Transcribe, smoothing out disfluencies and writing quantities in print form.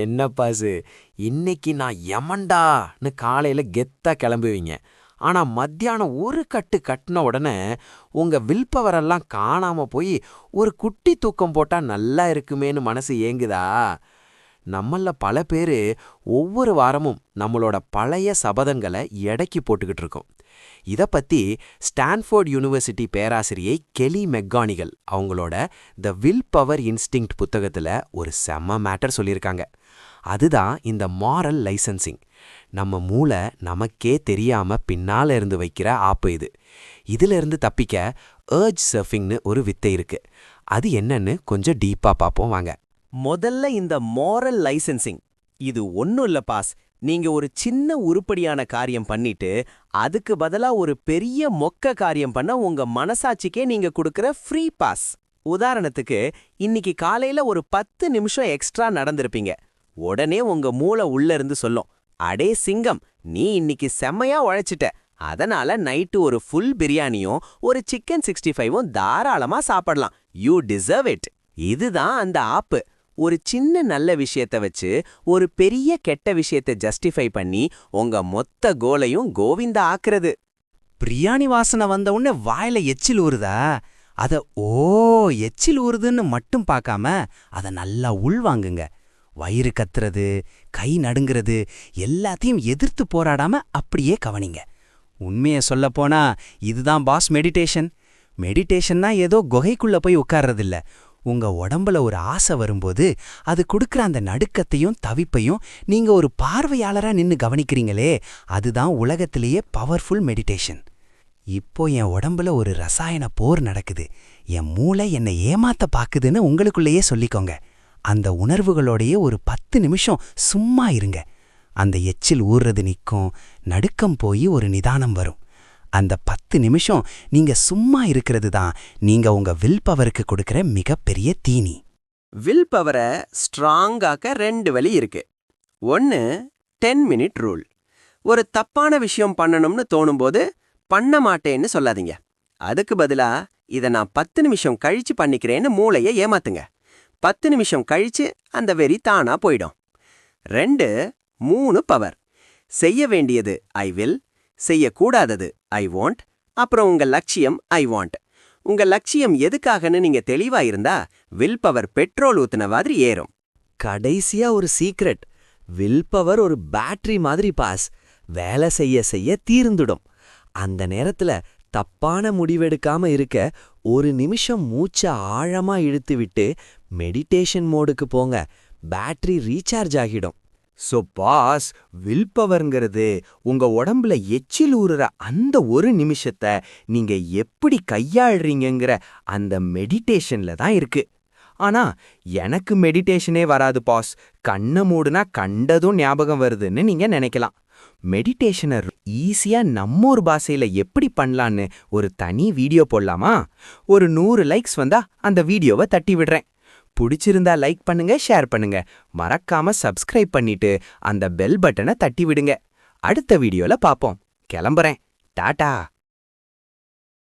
என்ன பாசு, இன்னைக்கு நான் யமன்டான்னு காலையில கெத்தா கிளம்புவீங்க. ஆனா மத்தியானம் ஒரு கட்டு கட்டின உடனே உங்க வில் பவர் எல்லாம் காணாம போய் ஒரு குட்டி தூக்கம் போட்டா நல்லா இருக்குமேன்னு மனசு ஏங்குதா? நம்மள பல பேரு ஒவ்வொரு வாரமும் நம்மளோட பழைய சபதங்களை எடைக்கு போட்டுக்கிட்டு இருக்கோம். இத பத்தி ஸ்டான்ஃபோர்ட் யூனிவர்சிட்டி பேராசிரியை கெலி மெக்கானிகல் அவங்களோட த வில் பவர் இன்ஸ்டிங்க்ட் புத்தகத்துல ஒரு செம்ம மேட்டர் சொல்லியிருக்காங்க. அதுதான் இந்த மாரல் லைசன்சிங். நம்ம மூளை நமக்கே தெரியாம பின்னால இருந்து வைக்கிற ஆப்பு இது. இதுல இருந்து தப்பிக்க ஏர்ஜ் சர்ஃபிங்னு ஒரு வித்தை இருக்கு. அது என்னன்னு கொஞ்சம் டீப்பா பார்ப்போம் வாங்க. முதல்ல இந்த மாரல் லைசென்சிங் இது ஒன்னும் இல்ல பாஸ். நீங்க ஒரு சின்ன உருப்படியான காரியம் பண்ணிட்டு அதுக்கு பதிலா ஒரு பெரிய மொக்க காரியம் பண்ண உங்க மனசாட்சிக்கே நீங்க கொடுக்கற ஃப்ரீ பாஸ். உதாரணத்துக்கு, இன்னைக்கு காலையில ஒரு 10 நிமிஷம் எக்ஸ்ட்ரா நடந்திருப்பீங்க. உடனே உங்க மூளை உள்ள இருந்து சொல்லும், அடே சிங்கம், நீ இன்னைக்கு செம்மையா உழைச்சிட்ட, அதனால நைட்டு ஒரு ஃபுல் பிரியாணியும் ஒரு சிக்கன் 65ம் தாராளமா சாப்பிடலாம், யூ டிசர்வ் இட். இதுதான் அந்த ஆப்பு. ஒரு சின்ன நல்ல விஷயத்த வச்சு ஒரு பெரிய கெட்ட விஷயத்தை ஜஸ்டிஃபை பண்ணி உங்க மொத்த கோலையும் கோவிந்தா ஆக்குறது. பிரியாணி வாசனை வந்த உடனே வாயில எச்சில் ஊறுதா? அத எச்சில் ஊறுதுன்னு மட்டும் பார்க்காம அத நல்லா உள்வாங்குங்க. வயிறு கத்துறது, கை நடுங்கிறது எல்லாத்தையும் எதிர்த்து போராடாம அப்படியே கவனிங்க. உண்மையை சொல்லப்போனா இதுதான் பாஸ் மெடிடேஷன். மெடிடேஷன்னா ஏதோ குகைக்குள்ள போய் உட்கார்றதில்ல. உங்க உடம்புல ஒரு ஆசை வரும்போது அது கொடுக்குற அந்த நடுக்கத்தையும் தவிப்பையும் நீங்க ஒரு பார்வையாளரா நின்னு கவனிக்கிறீங்களே, அதுதான் உலகத்திலேயே பவர்ஃபுல் மெடிடேஷன். இப்போ என் உடம்புல ஒரு ரசாயன போர் நடக்குது, என் மூளை என்னை ஏமாத்த பாக்குதுன்னு உங்களுக்குள்ளேயே சொல்லிக்கோங்க. அந்த உணர்வுகளோடையே ஒரு 10 நிமிஷம் சும்மா இருங்க. அந்த எச்சில் ஊறுறது நிற்கும், நடுக்கம் போய் ஒரு நிதானம் வரும். அந்த 10 நிமிஷம் நீங்க சும்மா இருக்கிறது தான் நீங்க உங்க வில் பவருக்கு கொடுக்கிற மிகப்பெரிய தீனி. வில் பவரை ஸ்ட்ராங்காக்க 2 வழி இருக்கு. ஒன்னு 10 மினிட் ரூல். ஒரு தப்பான விஷயம் பண்ணணும்னு தோணும்போது பண்ண மாட்டேன்னு சொல்லாதீங்க. அதுக்கு பதிலா இதை நான் 10 நிமிஷம் கழிச்சு பண்ணிக்கிறேன்னு மூளையை ஏமாத்துங்க. 10 நிமிஷம் கழிச்சு அந்த வெறி தானா போயிடும். 2 3 பவர். செய்ய வேண்டியது ஐ வில், செய்யக்கூடாதது ஐ வாண்ட், அப்புறம் உங்க லட்சியம் ஐ வாண்ட். உங்க லட்சியம் எதுக்காகன்னு நீங்க தெளிவா இருந்தா வில் பவர் பெட்ரோல் ஊத்துன மாதிரி ஏறும். கடைசியா ஒரு சீக்ரெட், வில் பவர் ஒரு பேட்டரி மாதிரி பாஸ். வேலை செய்ய செய்ய தீர்ந்துடும். அந்த நேரத்துல தப்பான முடிவெடுக்காம இருக்க ஒரு நிமிஷம் மூச்சை ஆழமா இழுத்து விட்டு மெடிடேஷன் மோடுக்கு போங்க. பேட்டரி ரீசார்ஜ் ஆகிடும். சோ பாஸ், வில் பவர்ங்கிறது உங்க உடம்புல எச்சில் ஊறுற அந்த ஒரு நிமிஷத்தை நீங்க எப்படி கையாளுறீங்கங்கிற அந்த மெடிடேஷன்ல தான் இருக்கு. ஆனா எனக்கு மெடிடேஷனே வராது பாஸ், கண்ணை மூடுனா கண்டதும் ஞாபகம் வருதுன்னு நீங்க நினைக்கலாம். மெடிடேஷனை ஈஸியா நம்ம ஒரு பாஷையில எப்படி பண்ணலான்னு ஒரு தனி வீடியோ போடலாமா? ஒரு 100 லைக்ஸ் வந்தா அந்த வீடியோவை தட்டி விடுறேன். பிடிச்சிருந்தா லைக் பண்ணுங்க, ஷேர் பண்ணுங்க, மறக்காம சப்ஸ்கிரைப் பண்ணிட்டு அந்த பெல் பட்டனை தட்டி விடுங்க. அடுத்த வீடியோல பாப்போம். கிளம்புறேன். டாடா.